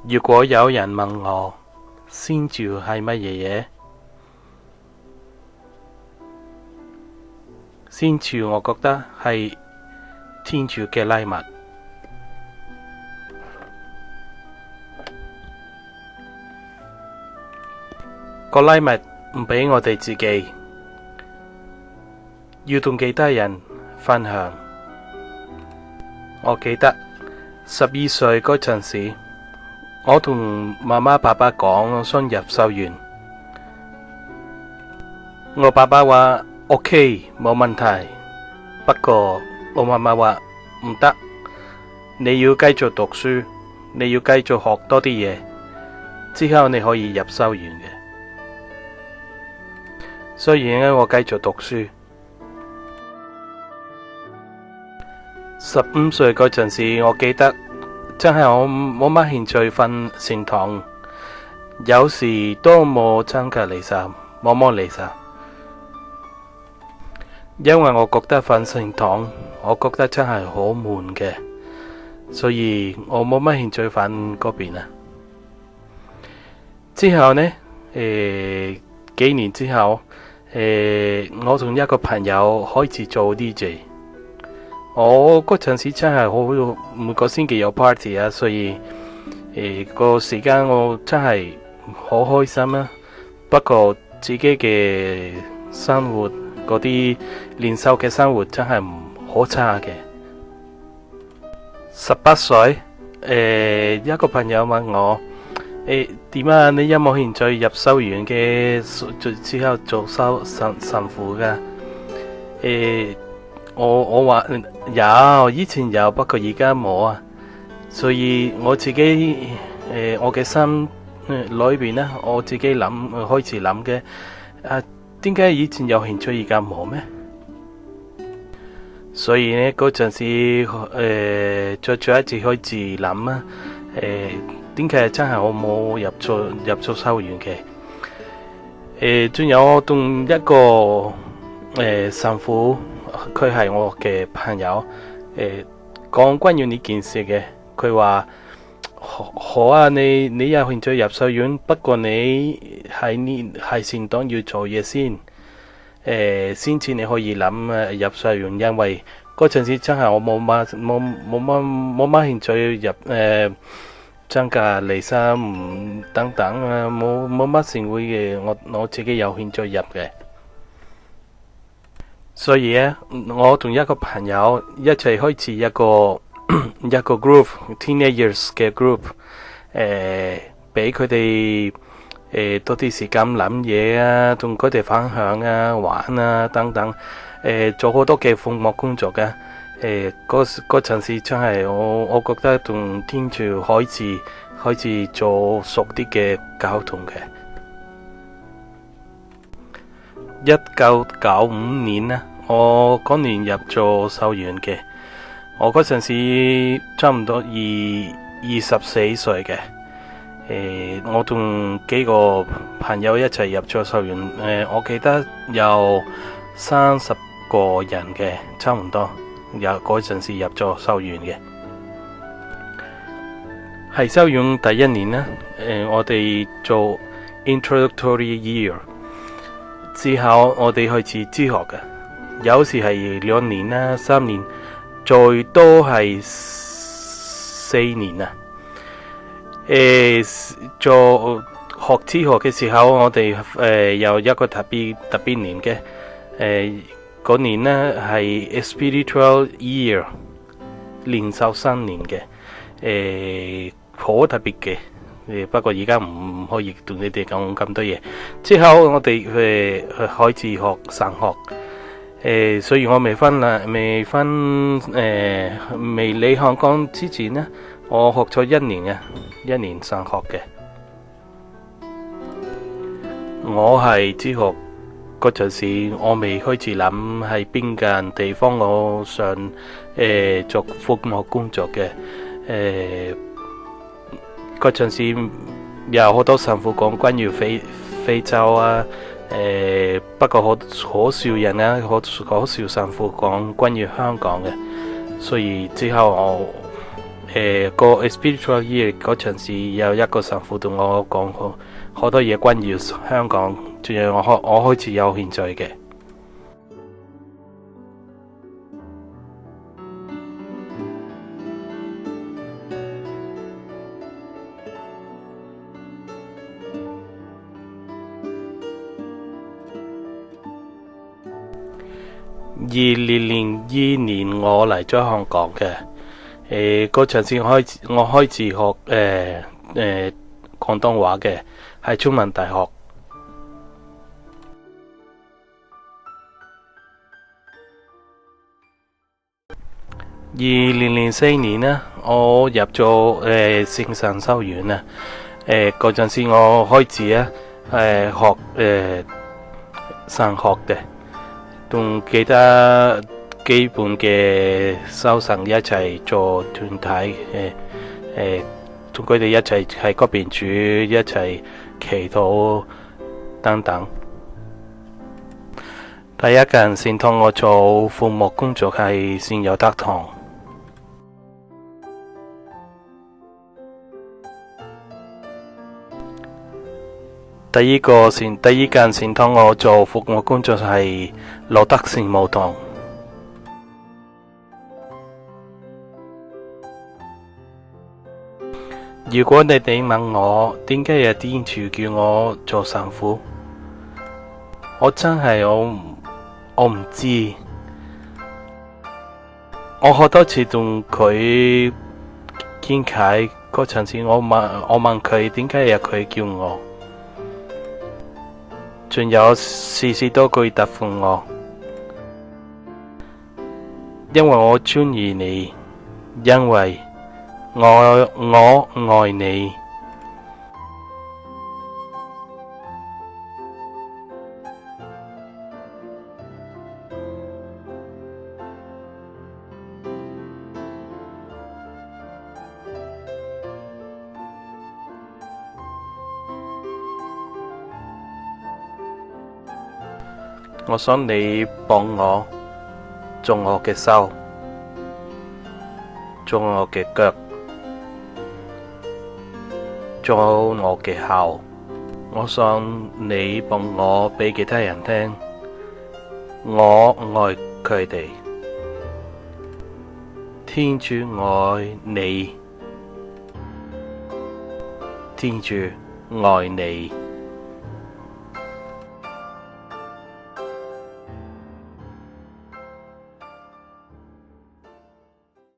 如果有人問我先兆係乜嘢嘢，先兆我覺得係天主嘅禮物。個禮物唔俾我哋自己，要同其他人分享。我記得12歲嗰陣時，我同媽媽爸爸講我想入修院，我爸爸話 OK 冇問題，不過我媽媽話唔得，你要繼續讀書，你要繼續學多啲嘢，之後你可以入修院嘅。所以呢，我繼續讀書。15歲嗰陣時，我記得真係我冇乜興趣瞓聖堂，有時都冇參加彌撒，冇彌撒，因為我覺得瞓聖堂，我覺得真係好悶嘅，所以我冇乜興趣瞓嗰邊啊。之後呢，幾年之後，我同一個朋友開始做 DJ。我嗰陣時真係好，每個星期有 party 啊，所以個時間我真係好開心啊。不過自己嘅生活嗰啲練修嘅生活真係好差嘅。18歲，一個朋友問我，點啊？你有冇興趣入修院嘅？之後做神父噶？我話有，以前有，不過而家冇啊。所以我自己我嘅心裏邊呢，我自己開始諗嘅，點解以前有興趣而家冇咩？所以呢，嗰陣時再一次開始諗啊，點解真係我冇入咗修院嘅？仲有我同一個神父。佢係我嘅朋友，講關於呢件事嘅。佢話好啊，你有興趣入修院，不過你係先當要做嘢先，先至你可以諗入修院。因為嗰陣時真係我冇乜興趣入參加彌撒等等啊，冇乜聖會嘅，我自己有興趣入嘅。所以咧，我同一個朋友一齊開始一個group teenagers 嘅 group， 俾佢哋多啲時間諗嘢啊，同佢哋分享啊、玩啊等等，做好多嘅服務工作嘅。嗰陣時真係我覺得同天主開始做熟啲嘅交通嘅。1995年呢，我嗰年入咗修院嘅。我嗰陣時差唔多24歲嘅。我同幾個朋友一齊入咗修院。我記得有30個人嘅，差唔多。有嗰陣時入咗修院嘅。係修院第一年呢，我哋做 introductory year。之後我哋開始自學嘅，有時係2年啦、3年，最多係4年啊。做學自學嘅時候，我哋有一個特別年嘅，嗰年呢係 spiritual year， 練修3年嘅，好特別嘅。不過而家唔可以同你哋講咁多嘢。之後我哋開始學神學，所以我未嚟香港之前呢，我學咗1年神學嘅。我係自學嗰陣時，我未開始諗喺邊間地方我想做服務工作嘅。嗰陣時有好多神父講關於非洲啊，不過好少人啊，好少神父講關於香港嘅，所以之後我個 spiritual year 嗰陣時，有一個神父同我講好多嘢關於香港，仲有我開始有興趣嘅。2002年我嚟咗香港嘅，嗰陣時我開始學廣東話嘅，喺中文大學。2004年呢，我入咗聖神修院啦。嗰陣時我開始學神學嘅。同其他基本嘅修神一齊做團體，同佢哋一齊喺嗰邊住，一齊祈禱等等。第一間先同我做服務工作係聖尤德堂。第二間先同我做服務工作係羅德聖母堂。如果你哋問我點解有天主叫我做神父，我真係我唔知。我好多次同佢傾偈嗰陣時，我問佢點解有佢叫我。仲有時時都佢答覆我，因為我鍾意你，因為我愛你。我想你幫我做我嘅手，做我嘅腳，做我嘅口。我想你幫我俾其他人聽，我愛佢哋。天主愛你，天主愛你。